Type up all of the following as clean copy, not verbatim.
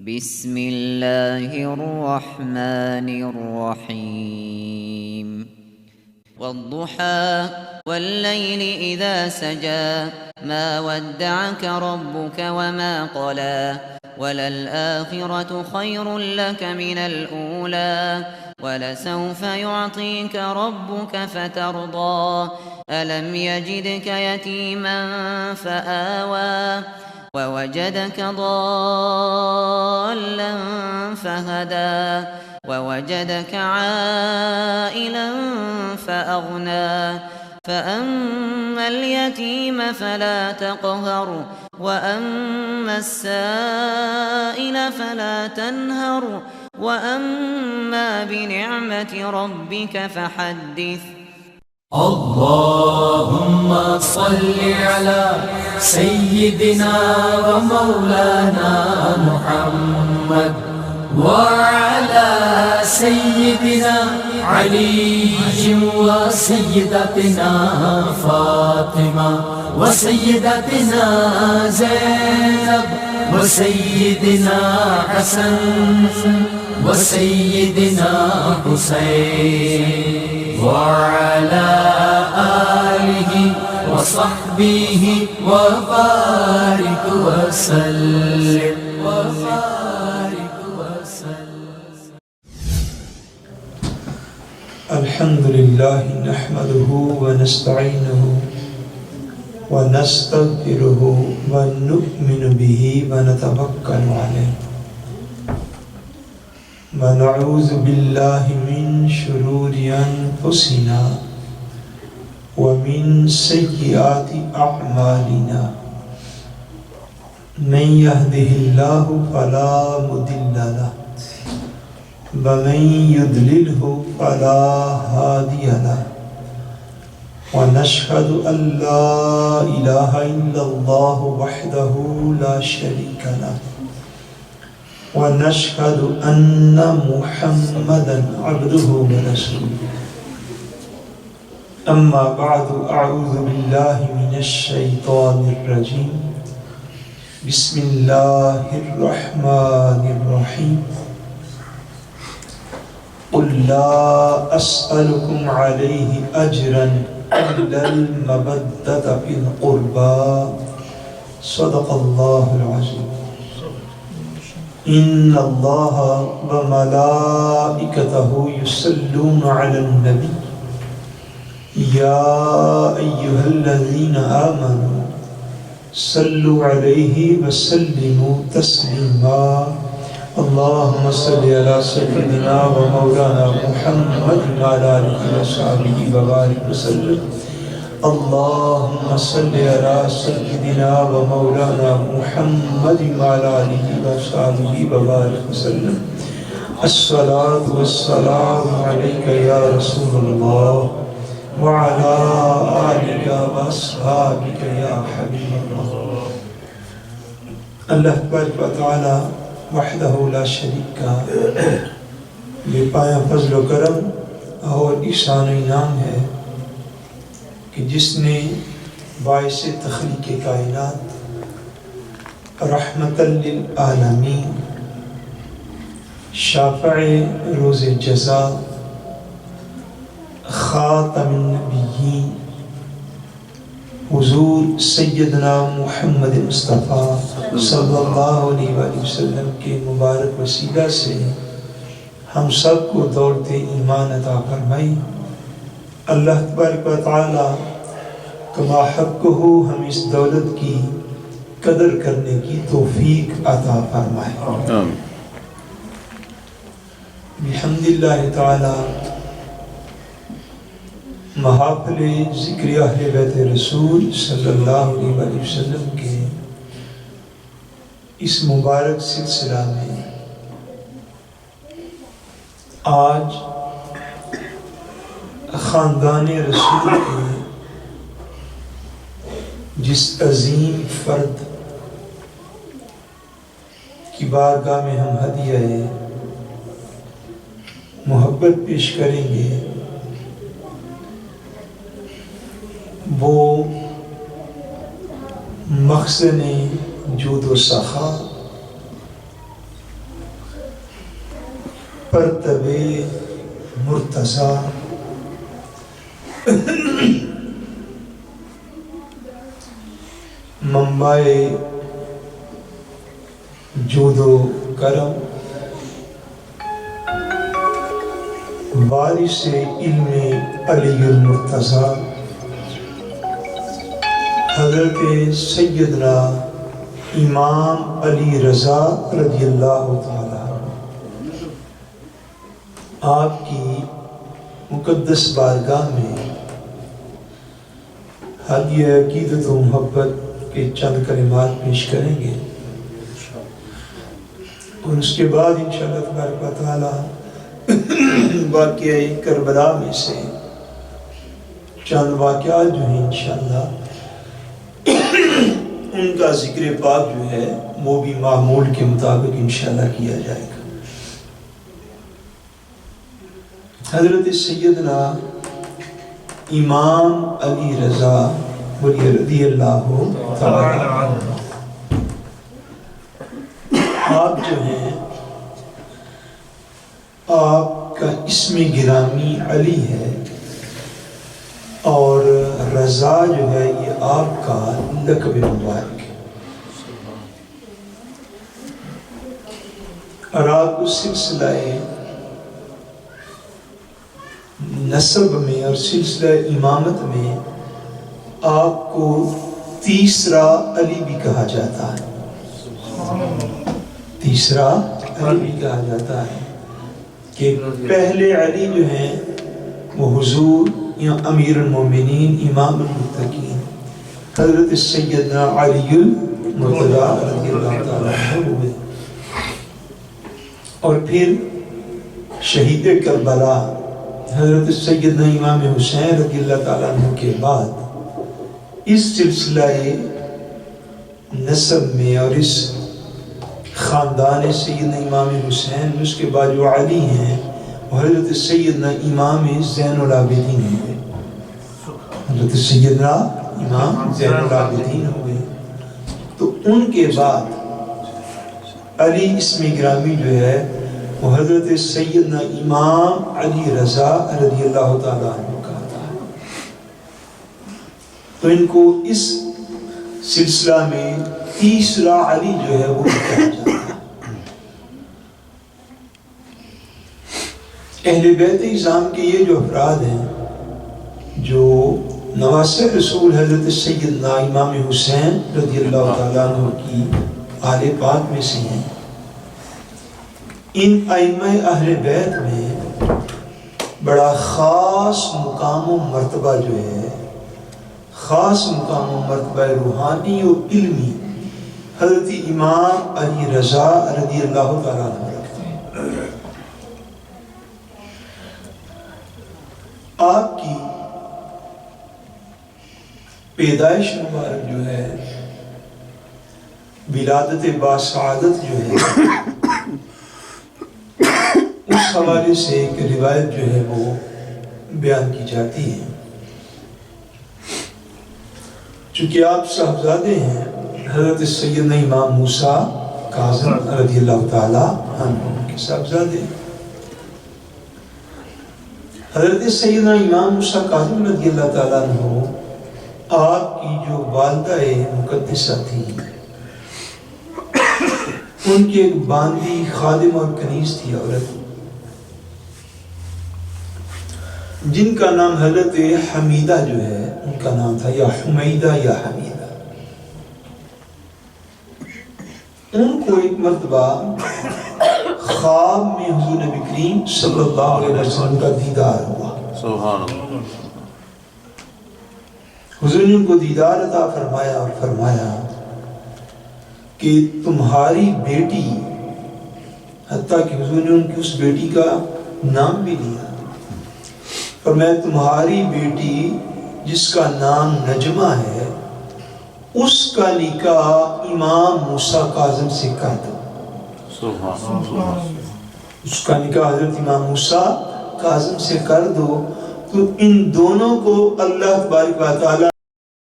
بسم اللہ الرحمن الرحیم والضحى والليل إذا سجى ما ودعك ربك وما قلى وللآخرة خير لك من الأولى ولسوف يعطيك ربك فترضى ألم يجدك يتيما فآوى ووجدك ضالا فهدى ووجدك عائلا فأغنى فأما اليتيم فلا تقهر وأما السائل فلا تنهر وأما بنعمة ربك فحدث اللهم صل على سيدنا ومولانا محمد وعلى سيدنا علي وسيدتنا فاطمة وسيدتنا زينب وسيدنا حسن وسيدنا حسين وعلى آله وصحبه وبارك وسلم الحمد لله نحمده ونستعينه ونستغفره ونؤمن به ونتوكل عليه ونعوذ بالله من شرور أنفسنا ومن سيئات أعمالنا من يهده الله فلا مضل له ومن يضلله فلا هادي له ونشهد أن لا إله إلا الله وحده لا شريك له ونشهد أن محمدا عبده ورسوله أما بعد أعوذ بالله من الشيطان الرجيم بسم الله الرحمن الرحيم قل لا أسألكم عليه أجرا إلا المودة في القربى صدق الله العظيم إن الله وملائكته يصلون على النبي يا أيها الذين آمنوا صلوا عليه وسلموا تسليما اللهم صل على سيدنا ومولانا محمد وعلى آله وصحبه وبارك وسلم اللهم صل على سيدنا ومولانا محمد وعلى آله وصحبه وبارك وسلم الصلاة والسلام عليك يا رسول الله وعلى آلك وأصحابك يا حبيب الله اللہ تبارک و تعالی وحدہ لا شریک کا بے پایا فضل و کرم اور احسان و انعام ہے کہ جس نے باعث تخلیق کائنات رحمت للعالمین شافع روز جزا خاتم النبیین حضور سیدنا محمد مصطفیٰ صلی اللہ علیہ وآلہ وسلم کے مبارک وسیلہ سے ہم سب کو دولت ایمان عطا فرمائی اللہ تبارک و تعالی کما حقہ ہم اس دولت کی قدر کرنے کی توفیق عطا فرمائے بحمد اللہ تعالی محافل ذکر اہل بیت رسول صلی اللہ علیہ وآلہ وسلم کے اس مبارک سلسلہ میں آج خاندان رسول کے جس عظیم فرد کی بارگاہ میں ہم ہدیہ محبت پیش کریں گے وہ مخزن جود و سخا پرتب مرتضی منبع جود و کرم، وارث علم علی المرتضی، حضرت سیدنا امام علی رضا رضی اللہ تعالی آپ کی مقدس بارگاہ میں ہدیہ عقیدت و محبت کے چند کلمات پیش کریں گے، اور اس کے بعد انشاءاللہ تبارک و تعالی واقعہ کربلا میں سے چند واقعات جو ہیں انشاءاللہ ان کا ذکر پاک جو ہے وہ بھی معمول کے مطابق انشاءاللہ کیا جائے گا۔ حضرت سیدنا امام علی رضا رضی اللہ تعالی عنہ آپ جو ہیں، آپ کا اسم گرامی علی ہے، اور رضا جو ہے یہ آپ کا لقب مبارک ہے، اور آپ کو سلسلہ نسب میں اور سلسلہ امامت میں آپ کو تیسرا علی بھی کہا جاتا ہے، تیسرا علی بھی کہا جاتا ہے، کہ پہلے علی جو ہیں وہ حضور یا امیر المومنین امام المتقین حضرت سیدنا علی المرتضی رضی اللہ تعالیٰ عنہ ہوئے، اور پھر شہید کربلا حضرت سیدنا امام حسین رضی اللہ تعالیٰ عنہ کے بعد اس سلسلہ نسب میں اور اس خاندان سیدنا امام حسین میں اس کے بعد جو علی ہیں وہ حضرت سیدنا امام زین العابدین ہوئے، حضرت سیدنا امام زین العابدین ہوئے، تو ان کے بعد علی اسم گرامی جو ہے وہ حضرت سیدنا امام علی رضا رضی اللہ تعالیٰ عنہ کا تھا، تو ان کو اس سلسلہ میں تیسرا علی جو ہے وہ کہا جاتا ہے۔ اہل بیت اعظام کے یہ جو افراد ہیں جو نواسہ رسول حضرت سیدنا امام حسین رضی اللہ تعالیٰ عنہ کی آل پاک میں سے ہیں، ان ائمہ اہل بیت میں بڑا خاص مقام و مرتبہ جو ہے، خاص مقام و مرتبہ روحانی و علمی حضرت امام علی رضا رضی اللہ تعالیٰ عنہ رکھتے ہیں۔ آپ کی پیدائش مبارک جو ہے، ولادت باسعادت جو ہے، اس حوالے سے ایک روایت جو ہے وہ بیان کی جاتی ہے، چونکہ آپ صاحبزادے ہیں حضرت سیدنا امام موسیٰ کاظم رضی اللہ تعالیٰ عنہ کے صاحبزادے، حضرت سیدنا امام موسیٰ کاظم رضی اللہ تعالیٰ عنہ آپ کی جو والدہ مقدسہ تھی، ان کی ایک باندی خادم اور کنیز تھی عورت، جن کا نام حضرت حمیدہ جو ہے ان کا نام تھا، یا حمیدہ یا حمیدہ۔ ان کو ایک مرتبہ خواب میں حضور نبی کریم صلی اللہ علیہ وسلم کا دیدار ہوا، سبحان اللہ۔ حضور نے ان کو دیدار عطا فرمایا اور فرمایا کہ تمہاری بیٹی، حتیٰ کہ حضور نے ان کی اس بیٹی کا نام بھی لیا، فرمایا تمہاری بیٹی جس کا نام نجمہ ہے اس کا نکاح امام موسیٰ کاظم سے کر دو، اس کا نکاح حضرت امام موسیٰ کاظم سے کر دو، تو ان دونوں کو اللہ تبارک و تعالیٰ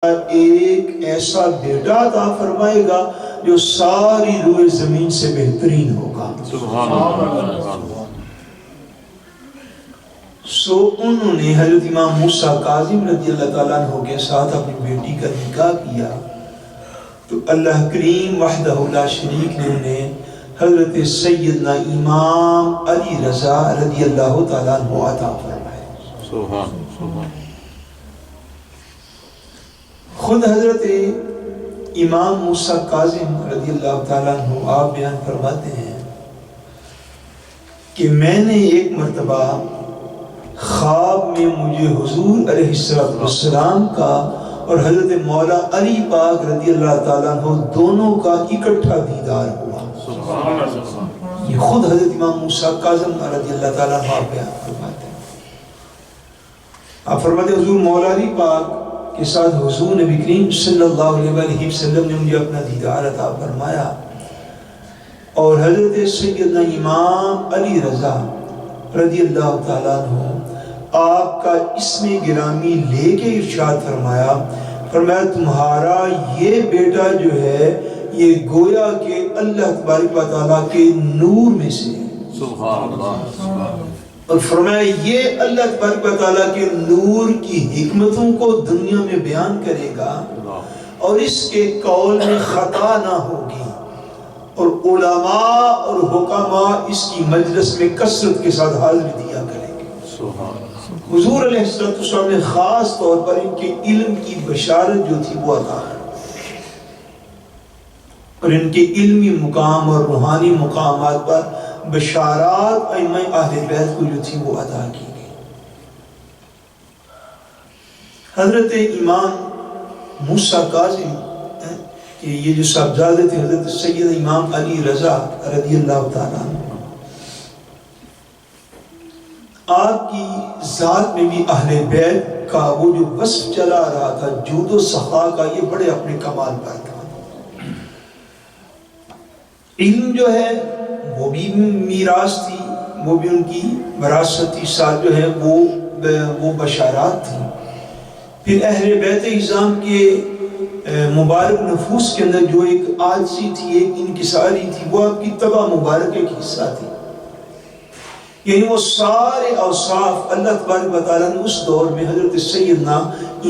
ایک ایسا بیٹا عطا فرمائے گا جو ساری روئے زمین سے بہترین ہوگا۔ سبحان اللہ۔ سو انہوں نے حضرت امام موسیٰ کاظم رضی اللہ تعالیٰ عنہ کے ساتھ اپنی بیٹی کا نکاح کیا تو اللہ کریم وحدہ لا شریک نے انہیں حضرت سیدنا امام علی رضا رضی اللہ تعالیٰ عنہ عطا فرمائے۔ سبحان خود حضرت امام موسیٰ کاظم رضی اللہ تعالیٰ عنہ آپ بیان فرماتے ہیں کہ میں نے ایک مرتبہ خواب میں مجھے حضور علیہ السلام کا اور حضرت مولا علی پاک رضی اللہ تعالیٰ عنہ دونوں کا اکٹھا دیدار ہوا۔ یہ خود حضرت امام موسیٰ کاظم رضی اللہ تعالیٰ عنہ بیان فرماتے ہیں۔ آپ فرماتے ہیں حضور مولا علی پاک کے ساتھ حضور نبی کریم صلی اللہ علیہ وسلم نے مجھے اپنا دیدار عطا فرمایا، اور حضرت سیدنا امام علی رضا رضی اللہ تعالیٰ عنہ آپ کا اسم گرامی لے کے ارشاد فرمایا تمہارا یہ بیٹا جو ہے یہ گویا کہ اللہ تبارک و تعالیٰ کے نور میں سے ہے، سبحان اللہ، اور فرمایا یہ اللہ تبارک و تعالیٰ کے نور کی حکمتوں کو دنیا میں بیان کرے گا اور اس کے قول میں خطا نہ ہوگی، اور علماء اور حکماء اس کی مجلس میں کثرت کے ساتھ حاضری دیا کریں گے۔ حضور علیہ السلام نے خاص طور پر ان کے علم کی بشارت جو تھی وہ عطا کی، اور ان کے علمی مقام اور روحانی مقامات پر بشارات ائمہ اہل بیت کو جو تھی وہ عطا کی گئی۔ حضرت امام موسیٰ کاظم کہ یہ جو صاحبزادے تھے حضرت سید امام علی رضا رضی اللہ تعالیٰ عنہ، آپ کی ذات میں بھی اہل بیت کا وہ جو وصف چلا رہا تھا جود و سخا کا، یہ بڑے اپنے کمال پر تھا۔ علم جو ہے وہ بھی میراث تھی، وہ بھی ان کی وراثت تھی، ساتھ جو ہے وہ بشارات تھی۔ پھر اہل بیت اعظام کے مبارک نفوس کے اندر جو ایک عاجزی تھی، ایک انکساری تھی، وہ آپ کی طبع مبارک ایک حصہ تھی، یعنی وہ سارے اوصاف اللہ تبارک و تعالیٰ نے اس دور میں حضرت سیدنا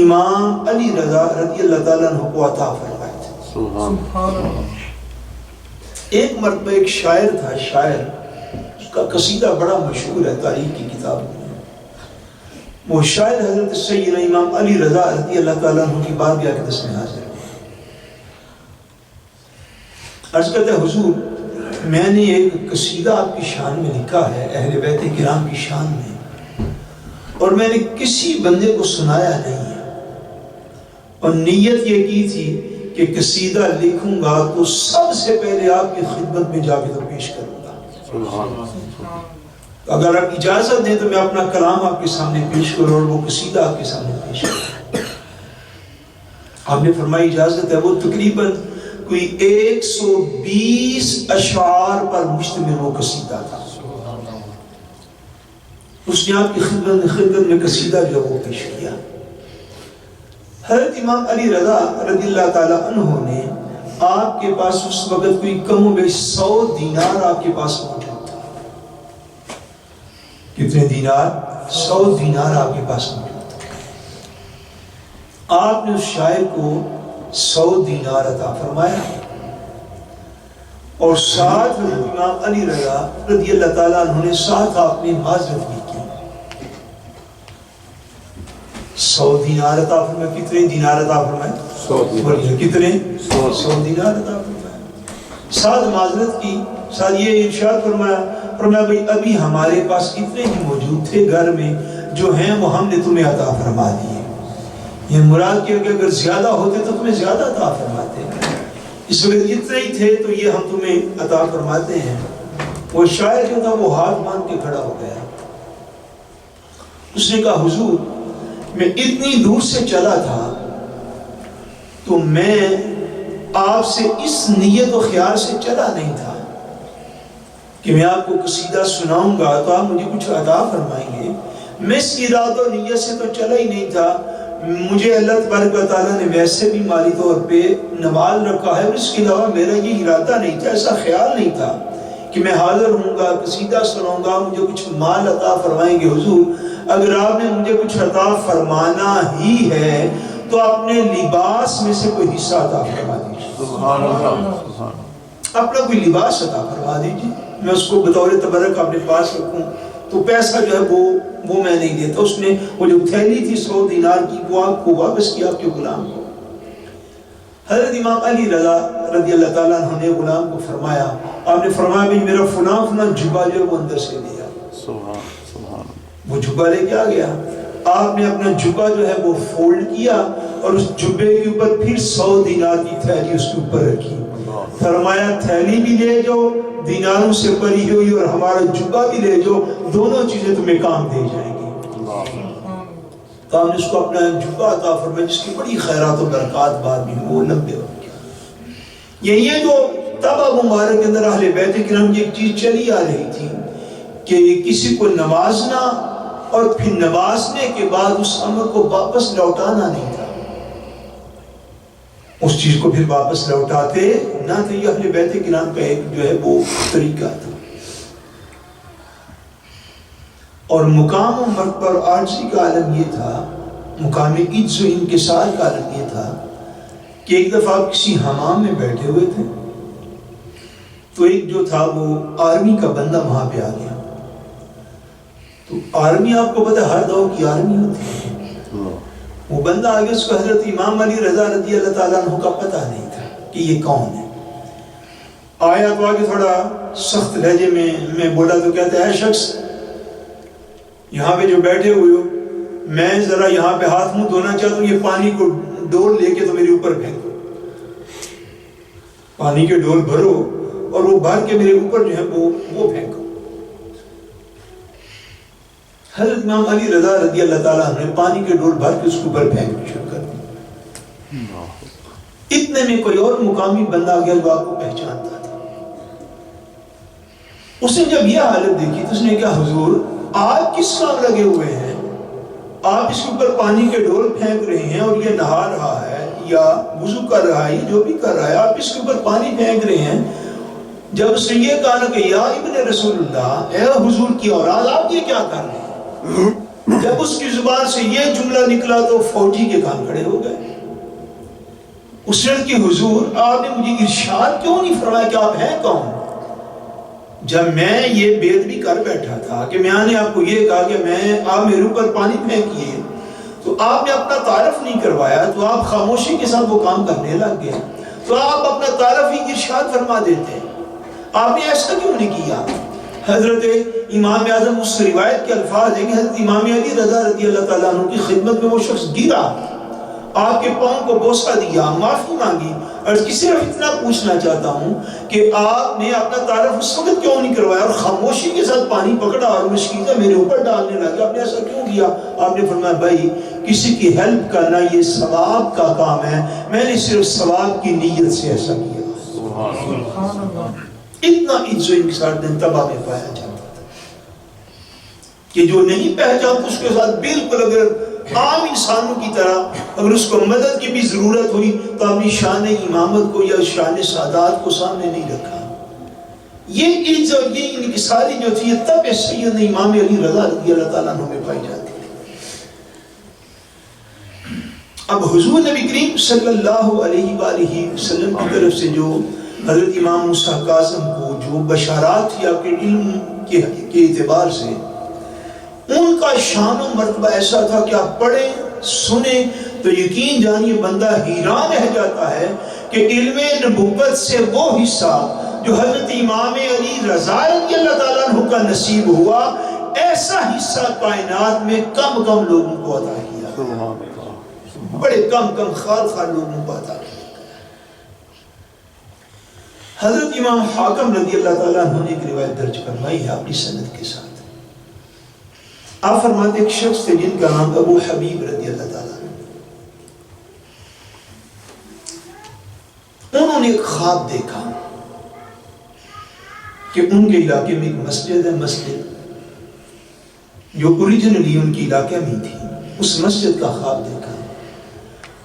امام علی رضا رضی اللہ تعالیٰ عنہ کو عطا فرمائے تھے۔ سبحان اللہ۔ ایک مرتبہ ایک شاعر تھا، شاعر اس کا قصیدہ بڑا مشہور ہے تاریخ کی کتاب میں، وہ شاعر حضرت سیدنا امام علی رضا رضی اللہ تعالیٰ عنہ کی بارگاہ کے دس میں حاضر ہوا، عرض کرتے ہیں حضور میں نے ایک قصیدہ آپ کی شان میں لکھا ہے، اہل بیت کرام کی شان میں، اور میں نے کسی بندے کو سنایا نہیں ہے، اور نیت یہ کی تھی کہ قصیدہ لکھوں گا تو سب سے پہلے آپ کی خدمت میں جا کے تو پیش کروں گا، اگر آپ اجازت دیں تو میں اپنا کلام آپ کے سامنے پیش کروں اور وہ قصیدہ آپ کے سامنے پیش کروں۔ آپ نے فرمائی اجازت ہے۔ وہ تقریباً کوئی 120 اشعار پر مشتمل وہ قصیدہ تھا، اس نے آپ کی خدمت میں قصیدہ جو وہ پیش کیا۔ حضرت امام علی رضا رضی اللہ تعالیٰ عنہ نے آپ کے پاس اس وقت کوئی کم و بیش 100 دینار آپ کے پاس موجود تھا۔ کتنے دینار؟ 100 دینار آپ کے پاس موجود تھا۔ آپ نے اس شاعر کو 100 دینار عطا فرمایا، اور ساتھ امام علی رضا رضی اللہ تعالیٰ عنہ نے ساتھ آپ نے معذرت بھی کی۔ 100 دینار عطا فرمایا۔ کتنے دینار عطا فرمائے؟ 100 کتنے؟ 100 دینار عطا فرمایا، ساتھ معذرت کی، ساتھ یہ ارشاد فرمایا بھئی ابھی ہمارے پاس اتنے ہی موجود تھے گھر میں، جو ہیں وہ ہم نے تمہیں عطا فرما دیے۔ یہ مراد کیا کہ اگر زیادہ ہوتے تو تمہیں زیادہ عطا فرماتے، اس وقت اتنے ہی تھے تو یہ ہم تمہیں عطا فرماتے ہیں۔ وہ شاعر جو تھا وہ ہاتھ باندھ کے کھڑا ہو گیا، اس نے کہا حضور میں اتنی دور سے چلا تھا تو میں آپ سے اس نیت و خیال سے چلا نہیں تھا کہ میں آپ کو قصیدہ سناؤں گا تو آپ مجھے کچھ عطا فرمائیں گے، میں اس ارادہ و نیت سے تو چلا ہی نہیں تھا۔ مجھے اللہ تبارک و تعالیٰ نے ویسے بھی مالی طور پہ نوال رکھا ہے، اور اس کے علاوہ میرا یہ ارادہ نہیں تھا، ایسا خیال نہیں تھا کہ میں حاضر ہوں گا، قصیدہ سناؤں گا، مجھے کچھ مال عطا فرمائیں گے۔ حضور اگر آپ نے مجھے کچھ عطا فرمانا ہی ہے تو اپنے لباس میں سے کوئی حصہ عطا فرما دیجیے، سبحان اللہ، سبحان اللہ۔ اپنا کوئی لباس عطا فرما دیجیے، میں اس کو بطور تبرک اپنے پاس رکھوں۔ تو پیسہ جو ہے وہ میں نہیں دیتا۔ اس نے وہ جو تھیلی تھی 100 دینار کی وہ آپ کو واپس کیا، آپ کے غلام کو۔ حضرت امام علی رضا رضی اللہ تعالیٰ عنہ نے غلام کو فرمایا، آپ نے فرمایا بھی میرا فلاں فلاں جبہ جو ہے وہ اندر سے لیا۔ سبحان وہ جبہ لے کے آ گیا۔ آپ نے اپنا جبہ جو ہے وہ فولڈ کیا اور اس جبے کے اوپر پھر 100 دینار کی تھیلی اس کے اوپر رکھی۔ فرمایا تھیلی بھی لے جاؤ دیناروں سے بھری ہوئی اور ہمارا جبہ بھی لے جاؤ، دونوں چیزیں تمہیں کام دے جائیں گی۔ تو ہم نے اس کو اپنا جبہ عطا فرمایا جس کی بڑی خیرات و برکات بعد بھی وہ لمبے وقت کیا۔ یہ جو تبا مبارک کے اندر اہل بیت کرام کی ایک چیز چلی آ رہی تھی کہ کسی کو نوازنا اور پھر نوازنے کے بعد اس امر کو واپس لوٹانا نہیں تھا، اس چیز کو پھر واپس لوٹاتے نہ تھے۔ یہ اہل بیت کرام کا ایک جو ہے وہ طریقہ تھا۔ اور مقام و مرتبہ اور عاجزی کا عالم یہ تھا، مقام عجز و انکسار کا عالم یہ تھا کہ ایک دفعہ آپ کسی حمام میں بیٹھے ہوئے تھے تو ایک جو تھا وہ آرمی کا بندہ وہاں پہ آ گیا۔ تو آرمی آپ کو پتہ ہر دور کی آرمی ہوتی ہے۔ وہ بندہ آ گیا، اس کو حضرت امام علی رضا رضی اللہ تعالیٰ عنہ کا پتہ نہیں تھا کہ یہ کون ہے۔ آیا تو آگے تھوڑا سخت لہجے میں بولا تو کہتا ہے اے شخص یہاں پہ جو بیٹھے ہوئے ہو، میں ذرا یہاں پہ ہاتھ منہ دھونا چاہتا ہوں، یہ پانی کو ڈول لے کے تو میرے اوپر پھینکو، پانی کے ڈول بھرو اور وہ بھر کے میرے اوپر جو ہے وہ پھینکو۔ حضرت امام علی رضا رضی اللہ تعالیٰ عنہ نے پانی کے ڈول بھر کے اس کے اوپر پھینک شروع کر دی۔ اتنے میں کوئی اور مقامی بندہ آ گیا جو آپ کو پہچانتا تھا۔ اس نے جب یہ حالت دیکھی تو اس نے کہا حضور آپ کس کام لگے ہوئے ہیں؟ آپ اس کے اوپر پانی کے ڈول پھینک رہے ہیں اور یہ نہا رہا ہے یا وضو کر رہا ہے، جو بھی کر رہا ہے، آپ اس کے اوپر پانی پھینک رہے ہیں۔ جب اس نے یہ کہا کہ یا ابن رسول اللہ، اے حضور کی اولاد، آپ یہ کیا کر رہے ہیں؟ جب اس کی زبان سے یہ جملہ نکلا تو فوجی کے کان کھڑے ہو گئے۔ اس نے کہ حضور آپ نے مجھے ارشاد کیوں نہیں فرمایا کہ آپ ہیں کون؟ جب میں یہ بے ادبی کر بیٹھا تھا کہ میں نے آپ کو یہ کہا کہ آپ میرے اوپر پانی پھینکیے تو آپ نے اپنا تعارف نہیں کروایا، تو آپ خاموشی کے ساتھ وہ کام کرنے لگ گئے، تو آپ اپنا تعارف ہی ارشاد فرما دیتے، آپ نے ایسا کیوں نہیں کیا؟ حضرت امام اعظم اس روایت کے الفاظ ہیں کہ حضرت امام علی رضا رضی اللہ تعالیٰ عنہ کی خدمت میں وہ شخص گرا، آپ کے پاؤں کو بوسہ دیا، معافی مانگی، اور صرف اتنا پوچھنا چاہتا ہوں کہ آپ نے اپنا تعارف اس وقت کیوں نہیں کروایا اور خاموشی کے ساتھ پانی پکڑا اور مشکیزہ میرے اوپر ڈالنے لگا، آپ نے ایسا کیوں کیا؟ آپ نے فرمایا بھائی کسی کی ہیلپ کرنا یہ ثواب کا کام ہے، میں نے صرف ثواب کی نیت سے ایسا کیا۔ اتنا عزت و انکسار دن تباہ میں پایا جاتا تھا کہ جو نہیں پہچانتا اس کے ساتھ بالکل اگر عام انسانوں کی طرح اگر اس کو مدد کی بھی ضرورت ہوئی تو اپنی شان امامت کو یا شان سادات کو سامنے نہیں رکھا۔ یہ عزت اور یہ انکساری جو تھی یہ تب سید امام علی رضا رضی اللہ تعالیٰ عنہ میں پائی جاتی ہے۔ اب حضور نبی کریم صلی اللہ علیہ وآلہ وسلم کی طرف سے جو حضرت امام موسیٰ کاظم کو جو بشارات تھی آپ کے علم کے اعتبار سے، ان کا شان و مرتبہ ایسا تھا کہ آپ پڑھیں سنیں تو یقین جانیے بندہ حیران رہ جاتا ہے کہ علم نبوت سے وہ حصہ جو حضرت امام علی رضا رضی اللہ تعالیٰ عنہ کا نصیب ہوا، ایسا حصہ کائنات میں کم لوگوں کو عطا کیا، بڑے کم خال لوگوں کو عطا کیا۔ حضرت امام حاکم رضی اللہ تعالیٰ عنہ نے ایک روایت درج فرمائی ہے اپنی سند کے ساتھ۔ آپ فرماتے ایک شخص تھے جن کا نام ابو حبیب رضی اللہ تعالیٰ عنہ، انہوں نے ایک خواب دیکھا کہ ان کے علاقے میں ایک مسجد ہے، مسجد جو اوریجنلی ان کے علاقے میں تھی، اس مسجد کا خواب دیکھا۔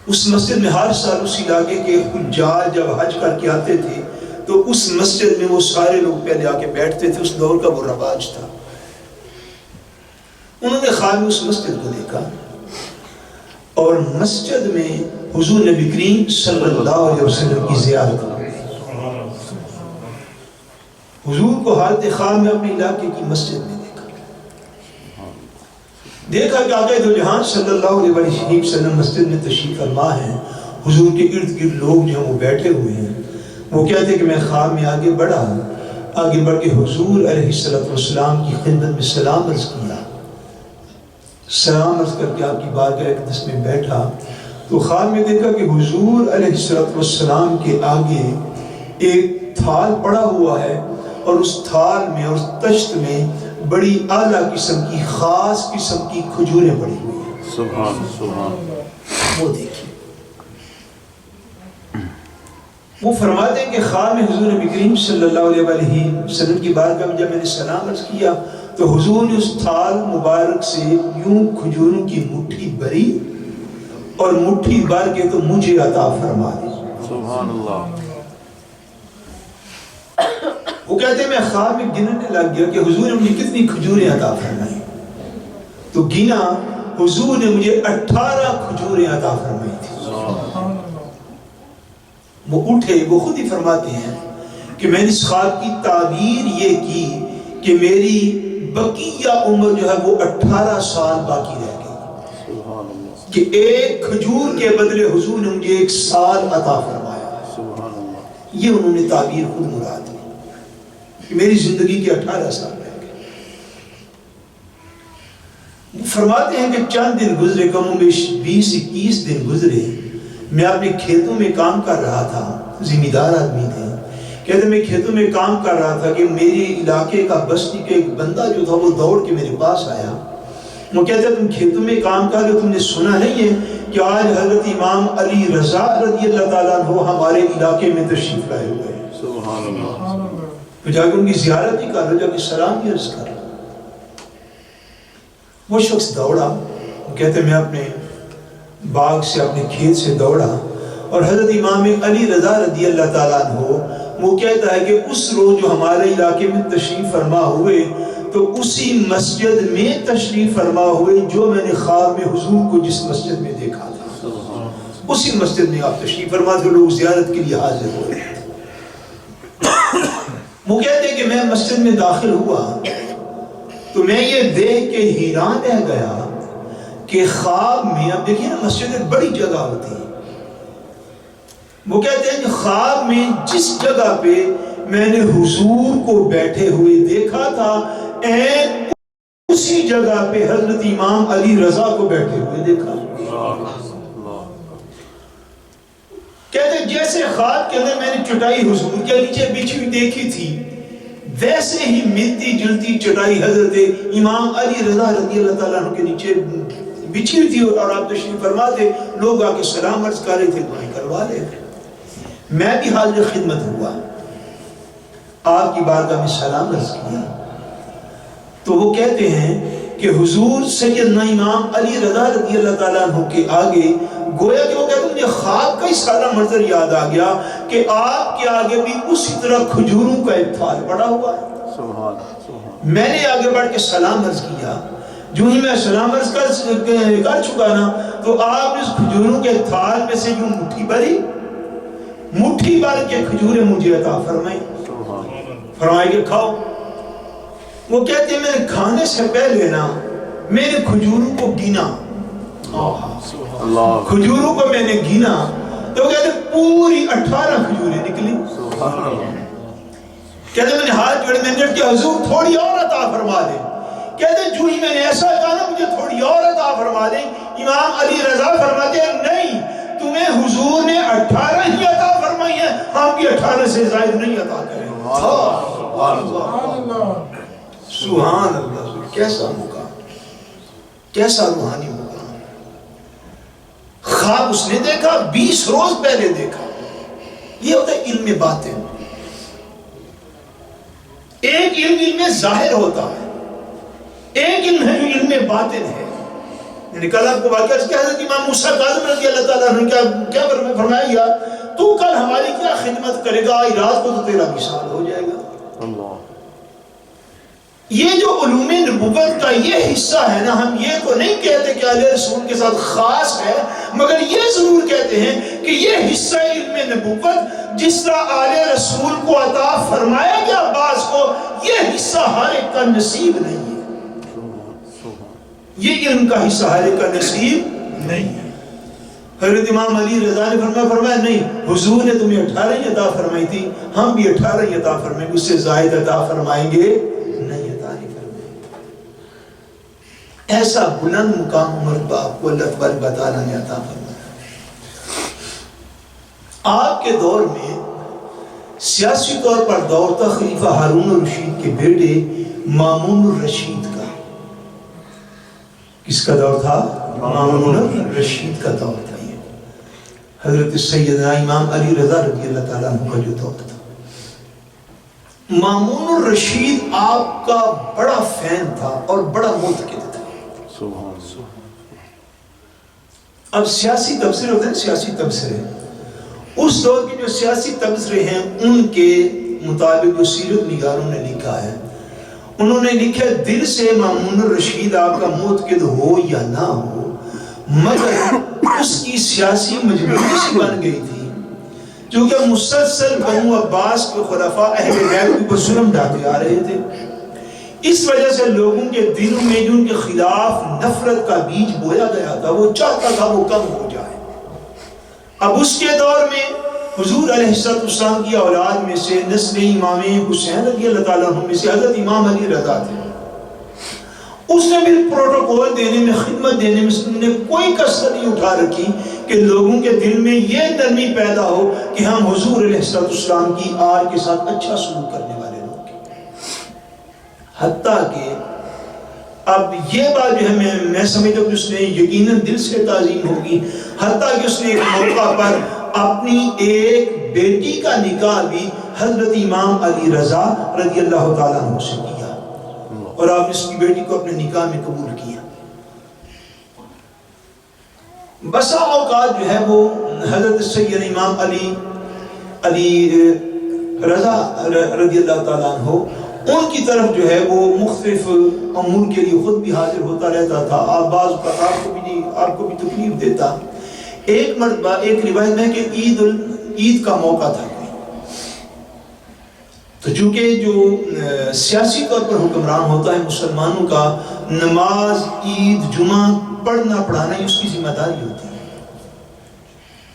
اس مسجد میں ہر سال اس علاقے کے حجاج جب حج کر کے آتے تھے تو اس مسجد میں وہ سارے لوگ پہلے آ کے بیٹھتے تھے، اس دور کا وہ رواج تھا۔ انہوں نے خواب میں اس مسجد کو دیکھا اور مسجد میں حضور نبی کریم صلی اللہ علیہ وسلم کی زیارت ہو گئی۔ حضور کو حالت خواب میں اپنے علاقے کی مسجد میں دیکھا کہ آقا دو جہان صلی اللہ علیہ وسلم مسجد میں تشریف فرما ہیں، حضور کے ارد گرد لوگ جو ہیں وہ بیٹھے ہوئے ہیں۔ وہ کہتے ہیں کہ میں خواب میں آگے بڑھا، آگے بڑھ کے حضور علیہ السلام کی خدمت میں سلام عرض کیا، سلام عرض کر کے آپ کی بارگاہ اقدس میں بیٹھا تو خواب میں دیکھا کہ حضور علیہ السلام کے آگے ایک تھال پڑا ہوا ہے اور اس تھال میں اور اس تشت میں بڑی اعلیٰ قسم کی خاص قسم کی کھجوریں پڑی ہوئی ہیں۔ سبحان سبحان۔ وہ دیکھیے، وہ فرماتے ہیں کہ خواب میں حضور نبی کریم صلی اللہ علیہ وسلم کی بارگاہ میں جب میں نے سلام عرض کیا تو حضور نے اس تھال مبارک سے یوں کھجوروں کی مٹھی بھری اور مٹھی بھر کے تو مجھے عطا فرما دی۔ سبحان اللہ۔ وہ کہتے ہیں میں خواب میں گننے لگ گیا کہ حضور نے مجھے کتنی کھجوریں عطا فرمائی، تو گنا حضور نے مجھے 18 کھجوریں عطا فرمائی تھی۔ وہ اٹھے، وہ خود ہی فرماتے ہیں کہ میں نے اس خواب کی تعبیر یہ کی کہ میری بقیہ عمر جو ہے وہ 18 سال باقی رہ گئی، کہ ایک کھجور کے بدلے حضور نے مجھے 1 سال عطا فرمایا۔ یہ انہوں نے تعبیر خود مراد دی کہ میری زندگی کے 18 سال رہ گئے۔ وہ فرماتے ہیں کہ چند دن گزرے، کم و بیش 20-21 دن گزرے، میں اپنے کھیتوں میں کام کر رہا تھا، ذمہ دار آدمی تھے، کہتے میں کھیتوں میں کام کر رہا تھا کہ میرے علاقے کا بستی کا ایک بندہ جو تھا وہ دوڑ کے میرے پاس آیا۔ وہ کہتے ہیں تم کھیتوں میں کام کر رہے، تم نے سنا نہیں ہے کہ آج حضرت امام علی رضا رضی اللہ تعالیٰ عنہ ہمارے علاقے میں تشریف لائے ہوئے ہیں۔ سبحان اللہ۔ تو جا کے ان کی زیارت ہی کر رہا، جا کے سلام ہی عرض کر رہا۔ وہ شخص دوڑا، وہ کہتے میں اپنے باغ سے اپنے کھیت سے دوڑا اور حضرت امام علی رضا رضی اللہ تعالیٰ عنہ وہ کہتا ہے کہ اس روز جو ہمارے علاقے میں تشریف فرما ہوئے تو اسی مسجد میں تشریف فرما ہوئے جو میں نے خواب میں حضور کو جس مسجد میں دیکھا تھا، اسی مسجد میں آپ تشریف فرما تھے، لوگ زیارت کے لیے حاضر ہو رہے ہیں۔ وہ کہتے ہیں کہ میں مسجد میں داخل ہوا تو میں یہ دیکھ کے حیران رہ گیا کہ خواب میں، اب دیکھیے نا مسجد ایک بڑی جگہ ہوتی ہے، وہ کہتے ہیں کہ خواب میں جس جگہ پہ میں نے حضور کو بیٹھے ہوئے دیکھا تھا اسی جگہ پہ حضرت امام علی رضا کو بیٹھے ہوئے دیکھا۔ کہتے ہیں جیسے خواب کے اندر میں نے چٹائی حضور کے نیچے بچھی ہوئی دیکھی تھی ویسے ہی ملتی جلتی چٹائی حضرت امام علی رضا رضی اللہ تعالیٰ عنہ کے نیچے بچھی ہوئی تھی اور آپ تشریف فرما تھے، لوگ آ کے سلام عرض کر رہے تھے، دعائیں کروا رہے تھے۔ میں بھی حاضر خدمت ہوا، آپ کی بارگاہ میں سلام عرض کیا تو وہ کہتے ہیں کہ حضور سیدنا امام علی رضا رضی اللہ تعالیٰ عنہ کے آگے گویا کہ وہ کہتے ہیں مجھے خواب کا ہی سارا منظر یاد آ گیا کہ آپ کے آگے بھی اسی طرح کھجوروں کا ایک تھال پڑا ہوا ہے۔ میں نے آگے بڑھ کے سلام عرض کیا، جو ہی میں سلام عرض کر چکا نا تو آپ نے اس کھجوروں کے تھال میں سے یوں مٹھی بھری، مٹھی بھر کے کھجوریں مجھے عطا فرمائی، فرمائے کہ کھاؤ۔ وہ کہتے ہیں میں نے کھانے سے پہلے نا میں نے کھجوروں کو گنا، کھجوروں کو میں نے گنا تو کہتے ہیں پوری 18 کھجوریں نکلی۔ کہتے ہیں میں نے ہاتھ جوڑے، میں نے کہا حضور تھوڑی اور عطا فرما دیں۔ کہتے ہیں جو ہی میں نے ایسا کہا نا مجھے تھوڑی اور عطا فرما دیں، امام علی رضا فرماتے ہیں نہیں، تمہیں حضور نے 18 ہی عطا فرمائی ہیں، ہم بھی 18 سے زائد نہیں عطا کریں۔ سبحان اللہ، کیسا مقام، کیسا روحانی مقام۔ خواب اس نے دیکھا 20 روز پہلے دیکھا، یہ ہوتا ہے علم باطن۔ ایک علم ظاہر ہوتا ہے، ایک علم ہے جو علم باطن ہے۔ یعنی کل آپ کو واقعہ اس کے حضرت امام موسیٰ کاظم رضی اللہ تعالیٰ عنہ کیا فرمایا گیا، تو کل ہماری کیا خدمت کرے گا، آج رات کو تو تیرا وصال ہو جائے گا۔ یہ جو علوم نبوت کا یہ حصہ ہے نا، ہم یہ تو نہیں کہتے کہ اہل رسول کے ساتھ خاص ہے، مگر یہ ضرور کہتے ہیں کہ یہ حصہ علم نبوت جس طرح اہل رسول کو عطا فرمایا گیا بعض کو، یہ حصہ ہر ایک کا نصیب نہیں ہے، یہ علم کا حصہ ہر ایک کا نصیب نہیں ہے۔ حضرت امام علی رضا نے فرمایا نہیں، حضور نے تمہیں 18 ہی عطا فرمائی تھی، ہم بھی 18 ہی عطا فرمائیں گے، اس سے زائد عطا فرمائیں گے نہیں، عطا نہیں فرمائیں گے۔ ایسا بلند مقام مرتبہ آپ کو اللہ تبارک و تعالیٰ نے عطا فرمایا۔ آپ کے دور میں سیاسی طور پر دور تھا خلیفہ ہارون الرشید کے بیٹے مامون الرشید کا۔ کس کا دور تھا؟ مامون الرشید کا دور تھا۔ حضرت سیدنا امام علی رضا رضی اللہ تعالیٰ عنہ کا جو دور تھا، مامون الرشید آپ کا بڑا فین تھا اور بڑا منتقد تھا۔ اب سیاسی تبصرے ہوتے ہیں، سیاسی تبصرے، اس دور کے جو سیاسی تبصرے ہیں ان کے مطابق جو سیرت نگاروں نے لکھا ہے، انہوں نے لکھا دل سے مامون الرشید آپ کا منتقد ہو یا نہ ہو، مگر اس کی سیاسی مجبوری سی بن گئی تھی، کیونکہ مسلسل بنو عباس کے خلفاء اہل بیت پر ظلم ڈھاتے آ رہے تھے، اس وجہ سے لوگوں کے دلوں میں جو ان کے خلاف نفرت کا بیج بویا گیا تھا، وہ چاہتا تھا وہ کم ہو جائے۔ اب اس کے دور میں حضور علیہ السلام کی اولاد میں سے نسل امام حسین رضی اللہ تعالیٰ عنہ میں سے حضرت امام علی رضا تھے، اس نے بھی پروٹوکول دینے میں، خدمت دینے میں اس نے کوئی کسر نہیں اٹھا رکھی کہ لوگوں کے دل میں یہ نرمی پیدا ہو کہ ہم حضور علیہ السلام کی آل کے ساتھ اچھا سلوک کرنے والے لوگ ہیں۔ حتیٰ کہ اب یہ بات جو ہے میں سمجھتا ہوں کہ اس نے یقیناً دل سے تعظیم ہوگی، حتیٰ کہ اس نے ایک موقع پر اپنی ایک بیٹی کا نکاح بھی حضرت امام علی رضا رضی اللہ تعالیٰ عنہ سے کیا، اور آپ اس کی بیٹی کو اپنے نکاح میں قبول کیا۔ بسا اوقات جو ہے وہ حضرت سید امام علی رضا رضی اللہ تعالیٰ عنہ ان کی طرف جو ہے وہ مختلف امور کے لیے خود بھی حاضر ہوتا رہتا تھا، آپ بعض آپ کو بھی تکلیف دیتا۔ ایک مرتبہ ایک روایت میں کہ عید کا موقع تھا، تو چونکہ جو سیاسی طور پر حکمران ہوتا ہے مسلمانوں کا، نماز عید جمعہ پڑھنا پڑھانا اس کی ذمہ داری ہوتی ہے،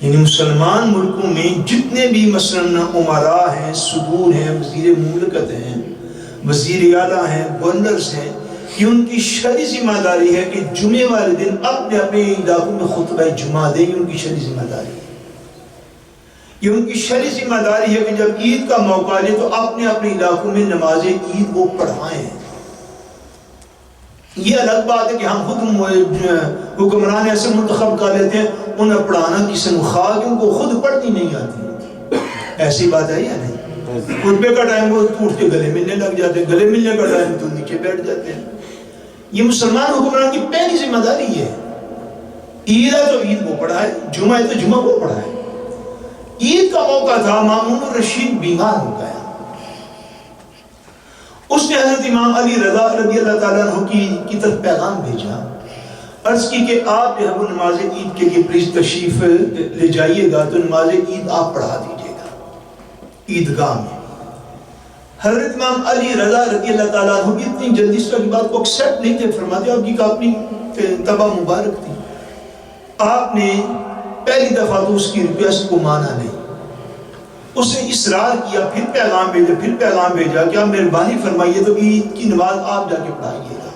یعنی مسلمان ملکوں میں جتنے بھی مثلا امراء ہیں، صدور ہیں، وزیر مملکت ہیں، وزیر اعلیٰ ہیں، گورنرز ہیں، یہ ان کی شرعی ذمہ داری ہے کہ جمعے والے دن اپنے اپنے علاقوں میں خطبہ جمعہ دیں، یہ ان کی شرعی ذمہ داری ہے۔ یہ ان کی شرعی ذمہ داری ہے کہ جب عید کا موقع لے تو اپنے اپنے علاقوں میں نماز عید وہ پڑھائیں۔ یہ الگ بات ہے کہ ہم خود حکمران ایسے منتخب کر لیتے ہیں انہیں پڑھانا کسی نے خواہ کہ ان کو خود پڑھنی نہیں آتی، ایسی بات ہے یا نہیں؟ خطبے کا ٹائم وہ اٹھ کے گلے ملنے لگ جاتے ہیں، گلے ملنے کا ٹائم تو نیچے بیٹھ جاتے ہیں۔ یہ مسلمان حکمران کی پہلی ذمہ داری ہے، عید ہے تو عید وہ پڑھائے، جمعہ ہے تو جمعہ وہ پڑھائے۔ عید کا موقع تھا، مامون الرشید بیمار ہو گیا، اس نے حضرت امام علی رضا رضی اللہ تعالیٰ عنہ کی طرف پیغام بھیجا، عرض کی کہ آپ وہ نماز عید کے لیے پلیز تشریف لے جائیے گا، تو نماز عید آپ پڑھا دیجیے گا عیدگاہ میں۔ حضرت امام علی رضا رضی اللہ تعالیٰ عنہ بھی اتنی جلدی اس کی بات کو ایکسیپٹ نہیں تھے فرماتے، آپ کی اپنی تباہ مبارک تھی، آپ نے پہلی دفعہ تو اس کی ریکویسٹ کو مانا نہیں، اس نے اصرار کیا، پھر پیغام بھیجا کہ آپ مہربانی فرمائیے تو عید کی نماز آپ جا کے پڑھائیے گا۔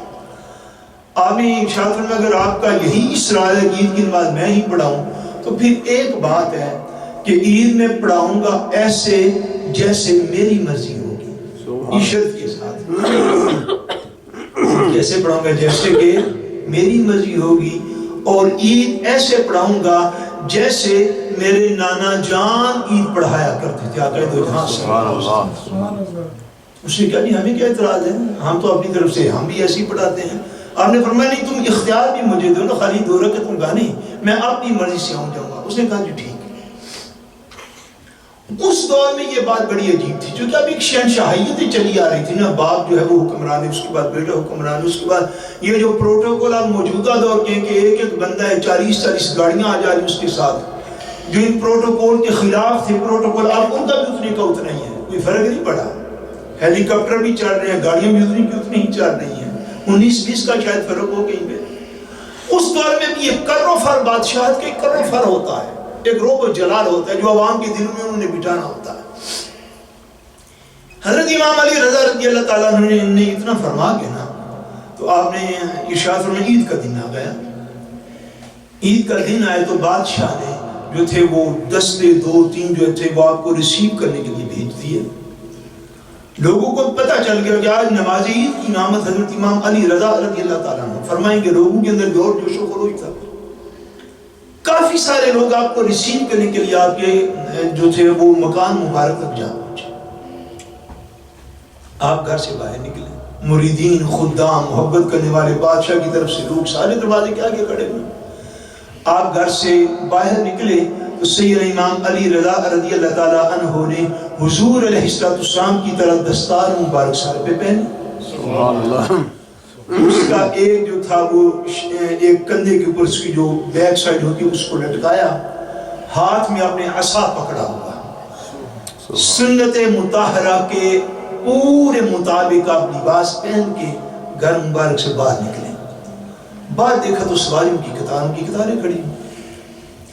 آپ نے ارشاد فرمایا اگر آپ کا یہی اصرار ہے کہ عید کی نماز میں ہی پڑھاؤں تو پھر ایک بات ہے کہ عید میں پڑھاؤں گا ایسے جیسے میری مرضی ہوگی، عشرت کے ساتھ، جیسے پڑھاؤں گا جیسے کہ میری مرضی ہوگی، اور عید ایسے پڑھاؤں گا جیسے میرے نانا جان عید پڑھایا کرتے تھے آقا دو جہاں سے۔ اس نے کہا جی ہمیں کیا اعتراض ہے، ہم تو اپنی طرف سے ہم بھی ایسی پڑھاتے ہیں۔ آپ نے فرمایا نہیں تم اختیار بھی مجھے دو نا، خالی 2 رکعت گانے، میں اپنی مرضی سے آؤں جاؤں گا۔ اس نے کہا جی ٹھیک ہے۔ اس دور میں یہ بات بڑی عجیب تھی، چونکہ اب ایک شہنشاہیت چلی آ رہی تھی نا، باپ جو ہے وہ حکمران ہے، اس کے بعد بیٹا حکمران ہے، اس کے بعد یہ جو پروٹوکول اب موجودہ دور کے کہ ایک ایک بندہ ہے، 40 گاڑیاں آ جا رہی اس کے ساتھ، جو ان پروٹوکول کے خلاف تھے پروٹوکول، اب ان کا بھی اتنے کا اتنا ہی ہے، کوئی فرق نہیں پڑا، ہیلی کاپٹر بھی چل رہے ہیں، گاڑیاں بھی اتنی کی اتنی ہی چل رہی ہیں، 19-20 کا شاید فرق ہو کہیں پہ۔ اس دور میں بھی ایک کر و فر بادشاہت کا ایک کر و فر ہوتا ہے، ایک روب و جلال ہوتا ہے جو عوام کے دلوں میں انہوں نے بٹھانا ہوتا ہے۔ حضرت امام علی رضا رضی اللہ تعالیٰ نے اتنا فرما کے نا، تو آپ نے ارشاد فرمایا عید کا دن آ گیا، عید کا دن آئے تو بادشاہ نے جو تھے وہ دستے 2-3 جو تھے وہ آپ کو ریسیو کرنے کے لیے بھیج دیے۔ لوگوں کو پتہ چل گیا کہ آج نماز عید کی امامت حضرت امام علی رضا رضی اللہ تعالیٰ عنہ فرمائیں گے۔ لوگوں کے اندر جوش و خروش تھا، کافی سارے لوگ آپ کو ریسیو کرنے کے لیے آپ کے جو تھے وہ مکان مبارک تک جا پہنچے۔ آپ گھر سے باہر نکلے، مریدین، خدام، محبت کرنے والے بادشاہ کی طرف سے لوگ سارے دروازے کے آگے کھڑے ہوئے۔ آپ گھر سے باہر نکلے تو سیدنا امام علی رضا رضی اللہ تعالیٰ عنہ نے حضور علیہ السلام کی طرح دستار مبارک سر پہ پہنی۔ سبحان اللہ۔ اس کا ایک جو تھا وہ ایک کندھے کے اوپر اس کی جو بیک سائڈ ہوتی ہے اس کو لٹکایا، ہاتھ میں اپنے عصا پکڑا ہوا، سنت مطہرہ کے پورے مطابق آپ لباس پہن کے گھر مبارک سے باہر نکلے۔ بعد دیکھا تو سواریوں کی قطاریں کھڑی۔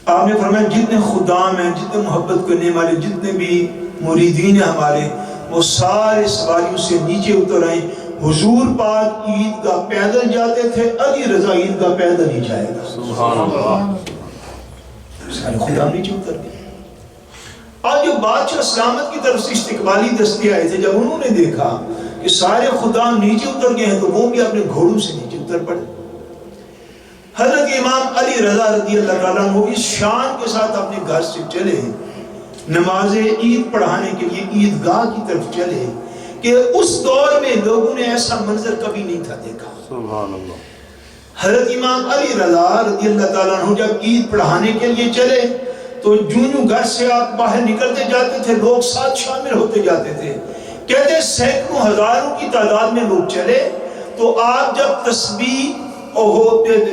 آپ نے فرمایا جتنے خدام ہیں، جتنے محبت کرنے والے، جتنے بھی مریدین ہیں ہمارے، وہ سارے سواریوں سے نیچے اتر آئے۔ حضور پاک عید کا پیدل جاتے تھے، علی رضا عید کا پیدل ہی جائے گا۔ سبحان اللہ۔ سارے خدام نیچے اتر گئے۔ اور جو بادشاہ سلامت کی طرف سے استقبالی دستے آئے تھے، جب انہوں نے دیکھا کہ سارے خدام نیچے اتر گئے ہیں تو وہ بھی اپنے گھوڑوں سے نیچے اتر پڑے۔ حضرت امام علی رضا رضی اللہ تعالیٰ عنہ اس شان کے ساتھ اپنے گھر سے چلے، نماز عید پڑھانے کے لیے عیدگاہ کی طرف چلے کہ اس دور میں لوگوں نے ایسا منظر کبھی نہیں تھا دیکھا۔ سبحان اللہ۔ حضرت امام علی رضا رضی اللہ تعالیٰ عنہ جب عید پڑھانے کے لیے چلے تو جوں گھر سے آپ باہر نکلتے جاتے تھے لوگ ساتھ شامل ہوتے جاتے تھے۔ کہتے سینکڑوں ہزاروں کی تعداد میں لوگ چلے تو آپ جب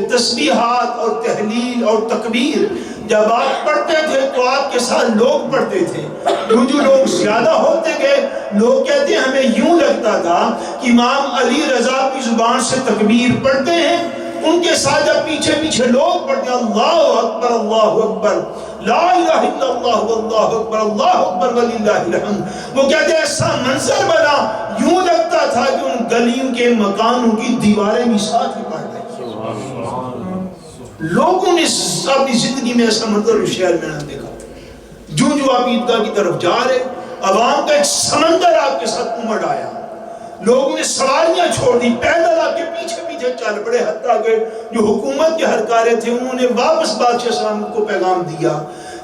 تسبیحات اور تحلیل اور تکبیر جب آپ پڑھتے تھے تو آپ کے ساتھ لوگ پڑھتے تھے۔ جو لوگ زیادہ ہوتے گئے، لوگ کہتے ہیں ہمیں یوں لگتا تھا کہ امام علی رضا کی زبان سے تکبیر پڑھتے ہیں، ان کے ساتھ جب پیچھے پیچھے لوگ پڑھتے ہیں اللہ اکبر اللہ اکبر لا الہ الا اللہ اللہ اکبر اللہ اکبر وللہ الحمد، وہ کہتے ہیں ایسا منظر بنا یوں لگتا تھا کہ ان گلیوں کے مکانوں کی دیواریں بھی ساتھ ہی پڑھ رہی۔ لوگوں نے اپنی زندگی میں ایسا منظر شہر میں نہ دیکھا۔ جو آپ عیدگاہ کی طرف جا رہے، عوام کا ایک سمندر آپ کے ساتھ امڑ آیا، لوگوں نے سواریاں چھوڑ دی، پیدل آپ کے پیچھے پیچھے چل پڑے، حتیٰ کہ جو حکومت کے ہرکارے تھے انہوں نے واپس بادشاہ سلامت کو پیغام دیا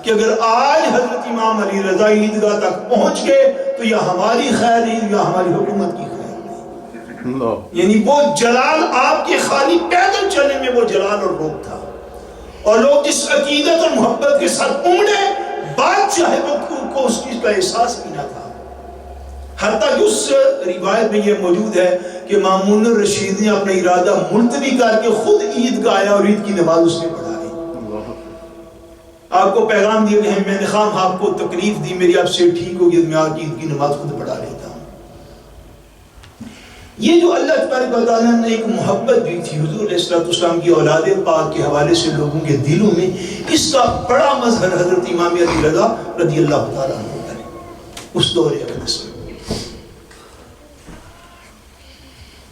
کہ اگر آج حضرت امام علی رضا عیدگاہ تک پہنچ گئے تو یا ہماری خیر نہیں یا ہماری حکومت کی خیر نہیں۔ یعنی وہ جلال آپ کے خالی پیدل چلنے میں وہ جلال اور روب تھا، اور لوگ جس عقیدت اور محبت کے ساتھ امڑے بادشاہ کو اس چیز کا احساس بھی نہ تھا۔ حتیٰ کہ اس روایت میں یہ موجود ہے کہ مامون الرشید نے اپنا ارادہ ملتوی کر کے خود عید کا آیا اور عید کی نماز اس نے پڑھائی۔ آپ کو پیغام دیا کہ میں نے خام آپ کو تکلیف دی، میری آپ سے ٹھیک ہوگی، میں آج عید کی نماز خود پڑھا لیتا ہوں۔ یہ جو اللہ تبارک و تعالیٰ نے ایک محبت دی تھی حضور علیہ السلام کی اولاد پاک کے حوالے سے لوگوں کے دلوں میں، اس کا بڑا مظہر حضرت امام علی رضا رضی اللہ تعالیٰ عنہ ہے اس دور اقدس میں۔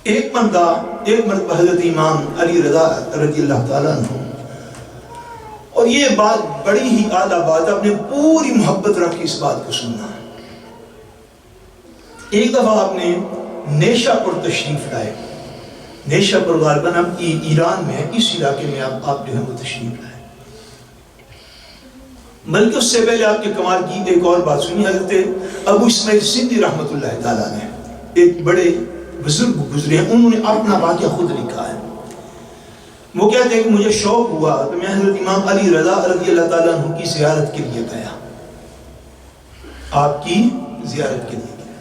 ایک مرتبہ حضرت امام علی رضا رضی اللہ تعالیٰ عنہ، اور یہ بات بڑی ہی اعلیٰ بات، اپنے پوری محبت رکھ کے اس بات کو سننا۔ ایک دفعہ آپ نے نیشا پر تشریف لائے، نیشا پر غالباً اب ایران میں ہے، اس علاقے میں آپ جو ہے وہ تشریف لائے۔ بلکہ اس سے پہلے آپ کے کمال کی ایک اور بات سنی، حضرت ابو اسماعیل سندھی رحمۃ اللہ تعالیٰ نے، ایک بڑے بزرگ گزرے ہیں، انہوں نے اپنا واقعہ خود لکھا ہے۔ وہ کہتے ہیں کہ مجھے شوق ہوا تو میں حضرت امام علی رضا رضی اللہ تعالیٰ عنہ کی زیارت کے لیے گیا۔ آپ کی زیارت کے لیے گیا۔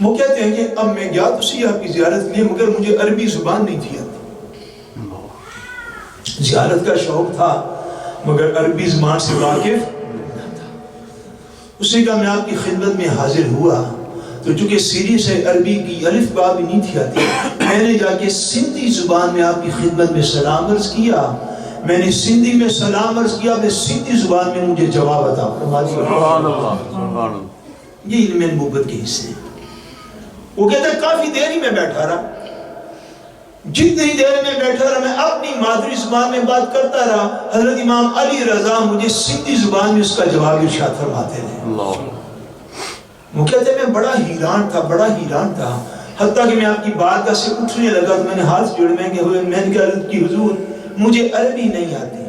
وہ کہتے ہیں کہ اب میں گیا تو صحیح آپ کی زیارت کے لیے، مگر مجھے عربی زبان نہیں تھی آتی، زیارت کا شوق تھا مگر عربی زبان سے واقف نہ تھا۔ اس نے کہا میں آپ کی خدمت میں حاضر ہوا تو چونکہ سیریس ہے، عربی کی الف با بھی نہیں تھی آتی، میں نے جا کے سندھی زبان میں آپ کی خدمت میں سلام عرض کیا، میں نے سندھی میں سلام عرض کیا، میں سندھی زبان میں مجھے جواب عطا فرما دیا۔ سبحان اللہ، سبحان اللہ۔ یہ علم نبوت کے حصے ہیں۔ وہ کہتا ہے کافی دیر ہی میں بیٹھا رہا، جتنی دیر میں بیٹھا رہا میں اپنی مادری زبان میں بات کرتا رہا، حضرت امام علی رضا مجھے سندھی زبان میں اس کا جواب ارشاد فرماتے رہے۔ وہ کہتے ہیں میں بڑا حیران تھا، حتیٰ کہ میں آپ کی بارگاہ سے اٹھنے لگا تو میں نے ہاتھ جوڑے، میں نے کہا کہ حضور مجھے عربی نہیں آتی،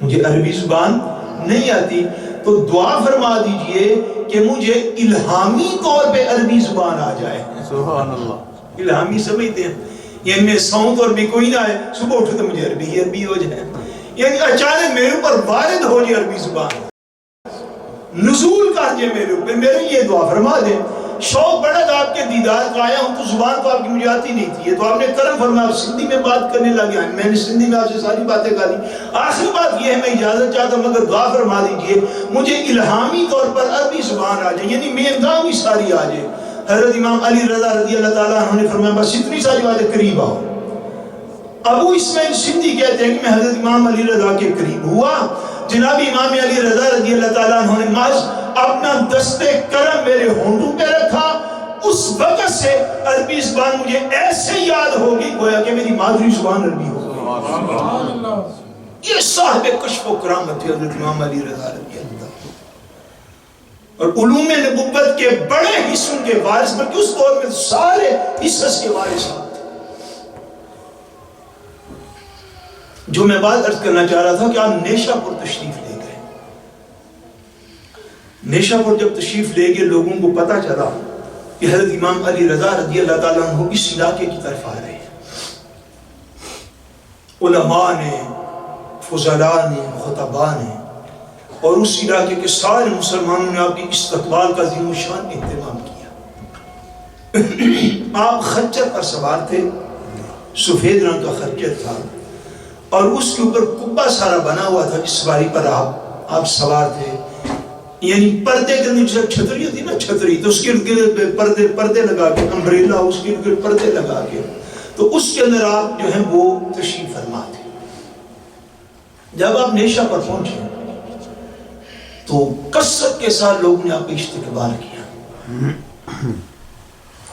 مجھے عربی زبان نہیں آتی، تو دعا فرما دیجئے کہ مجھے الہامی طور پہ عربی زبان آ جائے۔ سبحان اللہ۔ الہامی سمجھتے ہیں یہ میں ساؤں طور بھی کوئی نہ ہے، صبح اٹھو تو مجھے عربی ہو جائے، یعنی اچانک میرے اوپر وارد ہو جائے عربی زبان، نزول کر جائے میرے اوپر، میرے لیے دعا فرما دیں۔ شوق بڑا تھا آپ کے دیدار کا، آیا ہوں تو زبان تو آپ کی مجھے آتی نہیں تھی، یہ تو آپ نے کرم فرمایا، آپ سندھی میں بات کرنے لگے ہیں، میں نے سندھی میں آپ سے ساری باتیں کہا دی۔ آخری بات یہ ہے میں اجازت چاہتا ہوں مگر دعا فرما دیجئے مجھے الہامی طور پر عربی زبان آ جائے، یعنی میں اندامی ساری آ جائے۔ حضرت امام علی رضا رضی اللہ تعالیٰ عنہ نے فرمایا بس اتنی ساری باتیں قریب آؤ۔ ابو اسماعیل سندھی کہتے ہیں کہ میں حضرت امام علی رضا کے قریب ہوا، جناب امام علی رضا رضی اللہ تعالیٰ عنہ نے محض اپنا دستے کرم میرے ہونٹوں پہ رکھا، اس وقت سے عربی زبان مجھے ایسے یاد ہوگی گویا کہ میری مادری زبان عربی ہو گئی۔ یہ صاحب کشف و کرامت تھے حضرت امام علی رضا رضی اللہ تعالیٰ، اور علوم نبوت کے بڑے حصوں کے وارث، بلکہ اس دور میں سارے حصص کے وارث ہیں۔ جو میں بات عرض کرنا چاہ رہا تھا کہ آپ نیشہ پور تشریف لے گئے، نیشہ پور جب تشریف لے گئے لوگوں کو پتا چلا کہ حضرت امام علی رضا رضی اللہ تعالیٰ عنہ اس علاقے کی طرف آ رہے ہیں، علماء نے، فضلاء نے، خطباء نے، اور اس علاقے کے سارے مسلمانوں نے آپ کے استقبال کا عظیم الشان اہتمام کیا۔ آپ خچر پر سوار تھے، سفید رنگ کا خچر تھا، اور اس کے اوپر قبہ سارا بنا ہوا تھا، جس سواری پر آپ سوار تھے، یعنی پردے کے اندر جب چھتری ہوتی نا چھتری، تو اس کے گرد پردے لگا کے، امبریلا اس کے گرد پردے لگا کے، تو اس کے اندر آپ جو ہیں وہ تشریف فرما تھے۔ جب آپ نیشہ پر پہنچے تو کثرت کے ساتھ لوگوں نے آپ کا استقبال کیا،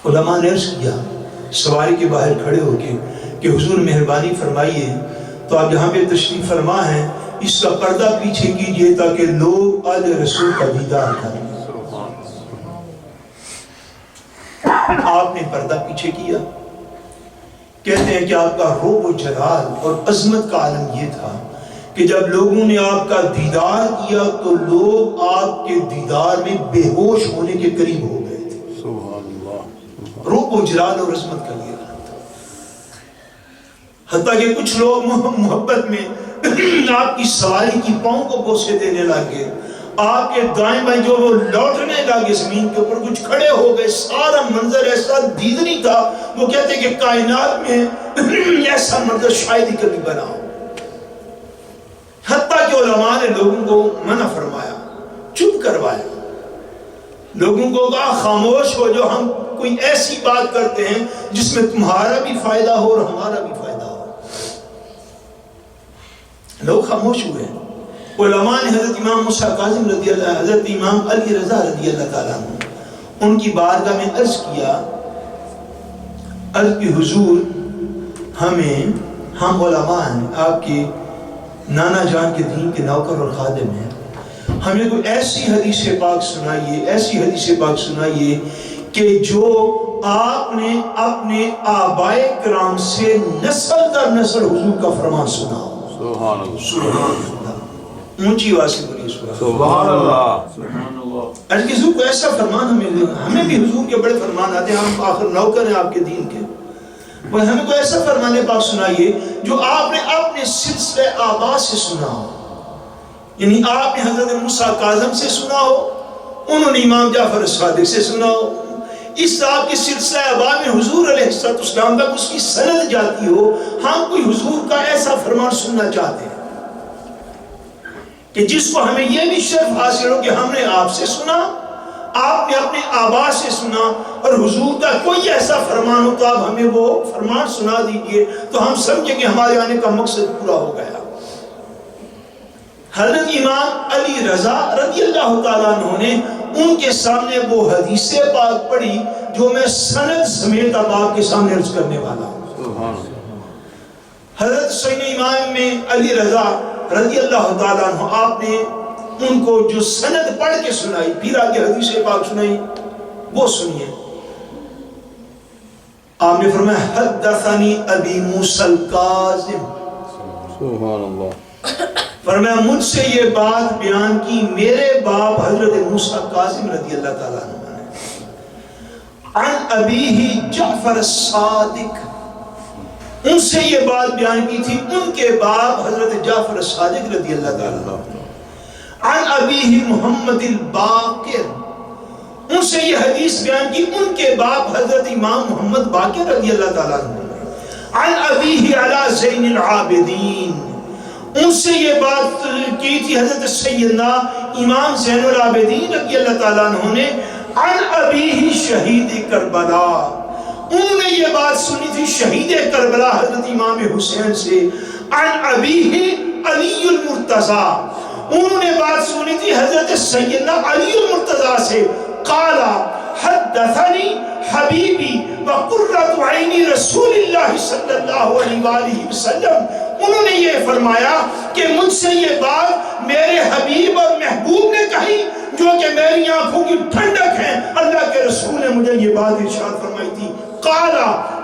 علماء نے عرض کیا سواری کے باہر کھڑے ہو کے کہ حضور مہربانی فرمائیے تو آپ یہاں پہ تشریف فرما ہیں، اس کا پردہ پیچھے کیجئے تاکہ لوگ آل رسول کا دیدار کریں۔ آپ نے پردہ پیچھے کیا، کہتے ہیں کہ آپ کا روب و جلال اور عظمت کا عالم یہ تھا کہ جب لوگوں نے آپ کا دیدار کیا تو لوگ آپ کے دیدار میں بے ہوش ہونے کے قریب ہو گئے تھے۔ سبحان اللہ۔ روب و جلال اور عظمت کا یہ عالم تھا، حتیٰ کہ کچھ لوگ محبت میں آپ کی سواری کی پاؤں کو بوسے دینے لگے، آپ کے دائیں بائیں جو وہ لوٹنے لگے زمین کے اوپر، کچھ کھڑے ہو گئے، سارا منظر ایسا دیدنی تھا، وہ کہتے ہیں کہ کائنات میں ایسا منظر شاید ہی کبھی بنا ہو۔ حتیٰ کہ علماء نے لوگوں کو منع فرمایا، چپ کروایا، لوگوں کو کہا خاموش ہو، جو ہم کوئی ایسی بات کرتے ہیں جس میں تمہارا بھی فائدہ ہو اور ہمارا بھی فائدہ ہو۔ لوگ خاموش ہوئے۔ علماء نے حضرت امام موسیٰ کاظم رضی اللہ، حضرت امام علی رضا رضی اللہ تعالیٰ عنہ ان کی بارگاہ میں عرض کیا، عرض کی حضور ہم علماء ہیں، آپ کے نانا جان کے دین کے نوکر اور خادم ہیں، ہمیں کوئی ایسی حدیث پاک سنائیے کہ جو آپ نے اپنے آبائے کرام سے نسل در نسل حضور کا فرمان سنا ہو۔ سبحان اللہ۔ سبحان اللہ، اونچی آواز سے بولیے سبحان اللہ۔ عرض کی حضور کو ایسا فرمان ہمیں بھی حضور کے بڑے فرمان آتے ہیں، ہم آخر نوکر ہیں آپ کے دین کے، ہمیں کوئی ایسا فرمان پاک سنائیے جو آپ نے اپنے سلسلے آبا سے سنا ہو، یعنی آپ نے حضرت موسیٰ کاظم سے سنا ہو، انہوں نے امام جعفر صادق سے سنا ہو، اس آپ کے سلسلہ ابا میں حضور علیہ السلام تک اس کی سند جاتی ہو، ہم کوئی حضور کا ایسا فرمان سننا چاہتے ہیں کہ جس کو ہمیں یہ بھی شرف حاصل ہو کہ ہم نے آپ سے سنا، آپ نے اپنے آبا سے سنا، اور حضور کا کوئی ایسا فرمان ہو تو آپ ہمیں وہ فرمان سنا دیجئے تو ہم سمجھیں کہ ہمارے آنے کا مقصد پورا ہو گیا۔ حضرت امام علی رضا رضی اللہ تعالیٰ عنہ نے ان کے سامنے وہ حدیث پاک پڑھی جو میں سند سمیت اب آپ کے سامنے عرض کرنے والا ہوں۔ حضرت سید امام میں علی رضا رضی اللہ تعالیٰ عنہ آپ نے ان کو جو سند پڑھ کے سنائی، پھر آگے حدیث پاک سنائی، وہ سنیے۔ آپ نے فرمایا حدثنی ابی موسیٰ الکاظم، سبحان اللہ، فرمایا مجھ سے یہ بات بیان کی میرے باپ حضرت موسیٰ کاظم رضی اللہ تعالیٰ عنہ نے، عن ابیہ جعفر الصادق، ان سے یہ بات بیان کی تھی ان کے باپ حضرت جعفر الصادق رضی اللہ تعالیٰ عنہ، عن ابیہ محمد الباقر، ان سے یہ حدیث بیان کی ان کے باپ حضرت امام محمد باقر رضی اللہ تعالیٰ عنہ، عن ابیہ علی زین العابدین، ان سے یہ بات کی تھی حضرت سیدنا امام زین العابدین رضی اللہ تعالیٰ عنہ نے، عن ابیہ شہید کربلا، انہوں نے یہ بات سنی تھی شہید کربلا حضرت امام حسین سے، عن ابیہ علی المرتضی، انہوں نے بات سنی تھی حضرت سیدنا علی المرتضی سے، قال حدثنی حبیبی وقرۃ عین رسول اللہ صلی اللہ علیہ وآلہ وسلم، انہوں نے یہ فرمایا کہ مجھ سے یہ بات میرے حبیب اور محبوب نے کہی جو کہ میری آنکھوں کی ٹھنڈک ہیں، اللہ کے رسول نے مجھے یہ بات ارشاد فرمائی تھی۔ قال،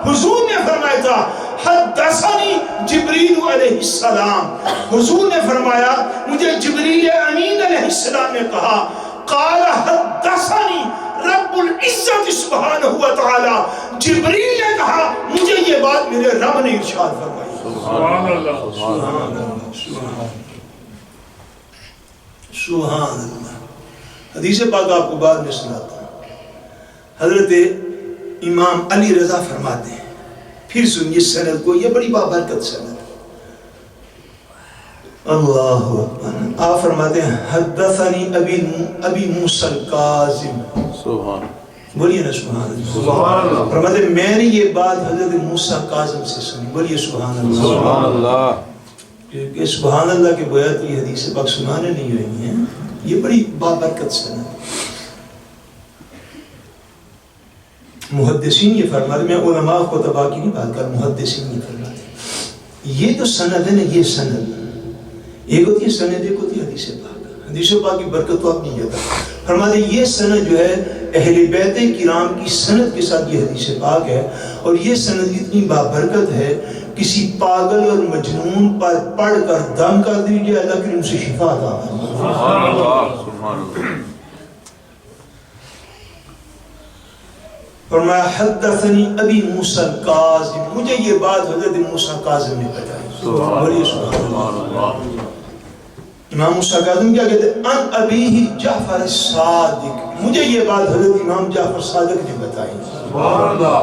حضور نے فرمایا تھا، حدثنی جبریل علیہ السلام، حضور نے فرمایا مجھے جبریل امین علیہ السلام نے کہا، قال حدثنی رب العزت سبحانہ وتعالی، جبریل نے کہا مجھے یہ بات میرے رب نے ارشاد فرمائی۔ سبحان اللہ، سبحان اللہ، سبحان اللہ۔ حدیث پاک آپ کو بعد میں سناتا ہوں۔ حضرت امام علی رضا فرماتے ہیں، پھر سنیے سند کو، یہ بڑی بابرکت سند، اللہ اکبر۔ آپ فرماتے ہیں حدثنی ابی موسیٰ الکاظم، سبحان، بولیے نا سبحان اللہ۔ فرماتے ہیں میں نے یہ بات حضرت موسیٰ کاظم سے سنی، بولیے سبحان اللہ، سبحان اللہ، کیونکہ سبحان اللہ کے گویا تو یہ حدیث پاک سنانے نہیں ہوئی ہیں، یہ بڑی بابرکت سند۔ محدثین یہ فرماتے ہیں، میں علماء کو تباہ کی نہیں بات کر، محدثین یہ فرماتے ہیں یہ تو سند ہے نا، یہ سند ایک ہوتی ہے سند، ایک ہوتی ہے حدیث پاک، حدیث پاک کی برکت تو آپ نہیں جاتا۔ فرماتے ہیں یہ سند جو ہے اہل بیت کرام کی سند کے ساتھ یہ حدیث پاک ہے، اور یہ سند اتنی بابرکت ہے کسی پاگل اور مجنون پر پڑھ کر دم کر دیجئے، اللہ کریم سے شفا عطا فرمائے۔ سبحان اللہ، سبحان اللہ۔ فرمایا حدثنی ابی موسیٰ الکاظم، مجھے یہ بات حضرت موسیٰ کاظم نے بتائی۔ سبحان اللہ۔ امام موسیٰ کاظم کیا کہتے ہیں؟ ان ابیہ جعفر الصادق، مجھے یہ بات حضرت امام جعفر صادق نے بتائی۔ سبحان اللہ۔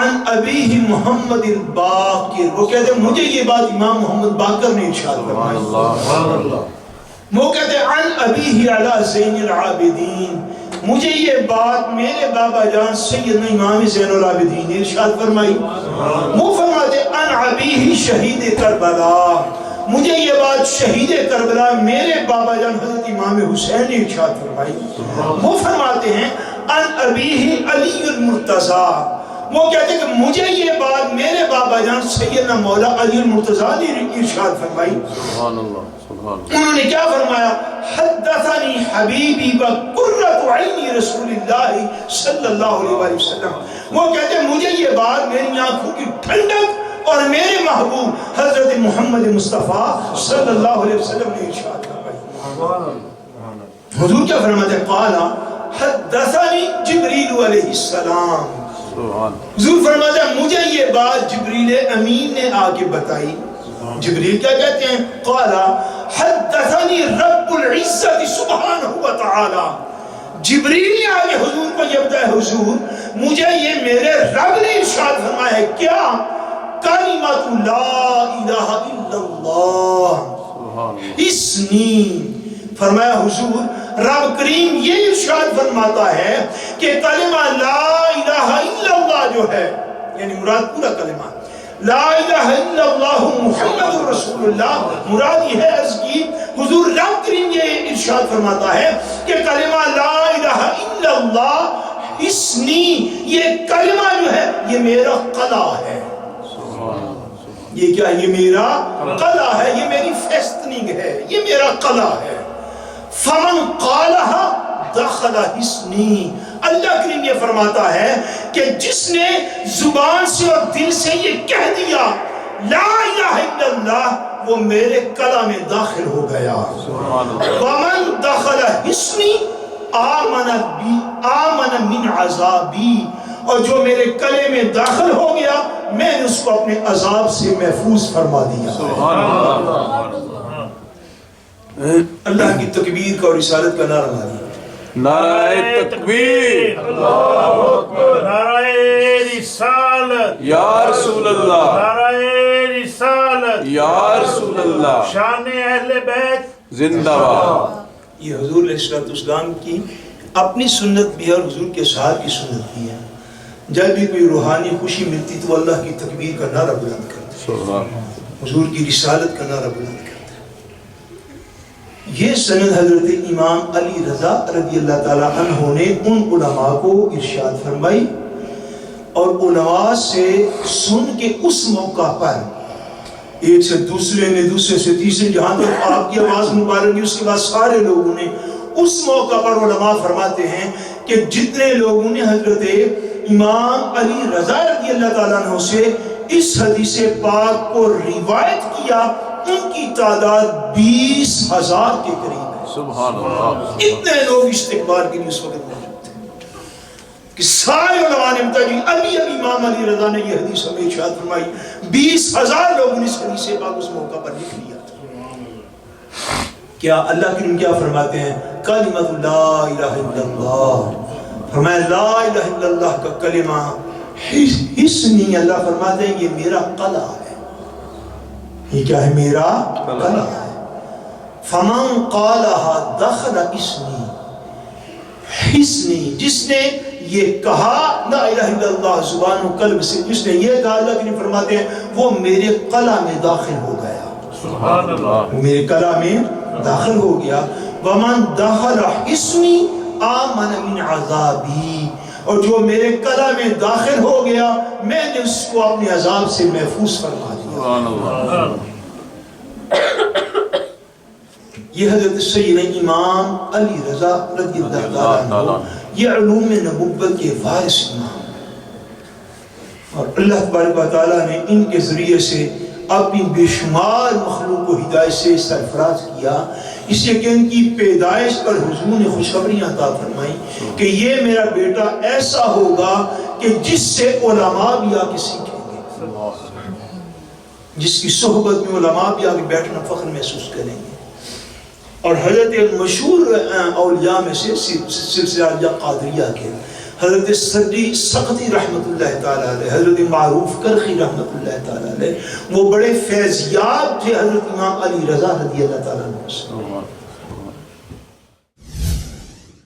ان ابیہ محمد الباقر، وہ کہتے ہیں مجھے یہ بات امام محمد باقر نے ارشاد فرمائی۔ سبحان اللہ۔ وہ کہتے ہیں ان ابیہ علی زین العابدین، مجھے یہ بات میرے بابا جان سیدنا امام زین العابدین نے ارشاد فرمائی۔ وہ فرماتے ہیں ان ابیہ شہید کربلا، مجھے یہ بات شہید کربلا میرے بابا جان حضرت امام حسین نے ارشاد فرمائی۔ وہ فرماتے ہیں ان ابیہ علی المرتضی، وہ کہتے ہیں کہ مجھے یہ بات میرے بابا جان سیدنا مولا علی المرتضی نے ارشاد فرمائی۔ سبحان اللہ، سبحان اللہ۔ انہوں نے کیا فرمایا؟ حدثنی حبیبی وقرۃ عین رسول اللہ صلی اللہ علیہ وآلہ وسلم، وہ کہتے ہیں مجھے یہ بات میری آنکھوں کی ٹھنڈک اور میرے محبوب حضرت محمد مصطفیٰ صلی اللہ علیہ وسلم نے ارشاد فرمایا۔ حضور کیا فرماتے ہیں؟ قال حدثنی جبریل علیہ السلام، حضور فرماتے ہیں مجھے یہ بات جبریل امین نے آ کے بتائی۔ جبریل کیا کہتے ہیں؟ قال حدثنی رب العزت سبحانہ و تعالی جبریل نے آگے حضور کو یہ بتایا حضور مجھے یہ میرے رب نے ارشاد فرمایا ہے کیا کلمۃ لا الہ الا اللہ اسنی فرمایا حضور رب کریم یہ ارشاد فرماتا ہے کہ کلمہ لا الہ الا اللہ جو ہے یعنی مراد پورا کلمہ لا الہ الا اللہ محمد رسول اللہ مراد یہ ہے عرض کی حضور رب کریم یہ ارشاد فرماتا ہے کہ کلمہ لا الہ الا اللہ اسنی یہ کلمہ جو ہے یہ میرا قلع ہے یہ کیا یہ میرا قلع ہے یہ میری فیسٹنگ ہے یہ میرا قلع ہے فمن قالها دخل حسنی اللہ کریم یہ فرماتا ہے کہ جس نے زبان سے اور دل سے یہ کہہ دیا لا الہ الا اللہ وہ میرے قلع میں داخل ہو گیا ومن دخل حسنی آمن من عذابی اور جو میرے قلعے میں داخل ہو گیا میں نے اس کو اپنے عذاب سے محفوظ فرما دیا اللہ کی تکبیر کا اور رسالت کا نعرہ ماری نعرہ تکبیر اللہ اکبر نعرہ رسالت یا رسول اللہ نعرہ رسالت یا رسول اللہ شان اہل بیت زندہ باد یہ حضور علیہ السلام کی اپنی سنت بھی ہے اور حضور کے صحابہ کی سنت بھی ہے جب بھی کوئی روحانی خوشی ملتی تو اللہ کی تکبیر کا نعرہ بلند کرتے حضور کی رسالت کا نعرہ بلند کرتے یہ سند حضرت امام علی رضا رضی اللہ تعالیٰ عنہ نے ان علماء کو ارشاد فرمائی اور علماء سے سن کے اس موقع پر ایک سے دوسرے نے دوسرے سے تیسرے جہاں تک آپ کی آواز مبارک ہے اس کے بعد سارے لوگوں نے اس موقع پر علماء فرماتے ہیں کہ جتنے لوگوں نے حضرت امام علی رضا رضی اللہ تعالیٰ عنہ سے اس حدیث پاک کو روایت کیا ان کی تعداد 20,000 کے قریب ہے سبحان اللہ اتنے لوگ استقبال کے لیے اس وقت موجود تھے کہ سارے علماء نے بتایا ابھی امام علی رضا نے یہ حدیث ہمیں ارشاد فرمائی 20,000 لوگوں نے اس حدیث پاک اس موقع پر لکھ لیا تھا کیا اللہ کریم کیا فرماتے ہیں کلمۃ لا الہ الا اللہ فرمایا لا الہ الا اللہ کا کلمہ حسنی اللہ فرماتے ہیں یہ میرا قلع ہے یہ کیا ہے میرا قلع ہے فمن قالها دخل حسنی جس نے یہ کہا لا الہ الا اللہ زبان و قلب سے جس نے یہ کہا اللہ کریم فرماتے ہیں وہ میرے قلع میں داخل ہو گیا سبحان اللہ میرے قلع میں داخل ہو گیا ومن دخل حسنی آمن من عذابی اور جو میرے قلع میں داخل ہو گیا میں نے اس کو اپنے عذاب سے محفوظ فرما دیا سبحان اللہ یہ حضرت سیدنا امام علی رضا رضی اللہ تعالیٰ عنہ یہ علوم نبوت کے وارث امام اور اللہ تبارک و تعالیٰ نے ان کے ذریعے سے اپنی بے شمار مخلوق کو ہدایت سے سرفراز کیا اس لیے کہ ان کی پیدائش پر حضور نے خوشخبریاں عطا فرمائی کہ یہ میرا بیٹا ایسا ہوگا کہ جس سے علماء بھی آ کے سیکھیں گے جس کی صحبت میں علماء بھی آ کے بیٹھنا فخر محسوس کریں گے اور حضرت مشہور اولیاء میں سے سلسلہ قادریہ کے حضرت صدی سقطی رحمت اللہ تعالیٰ علیہ حضرت معروف کرخی رحمت اللہ تعالیٰ علیہ وہ بڑے فیضیاب تھے حضرت امام علی رضا رضی اللہ تعالیٰ عنہ سے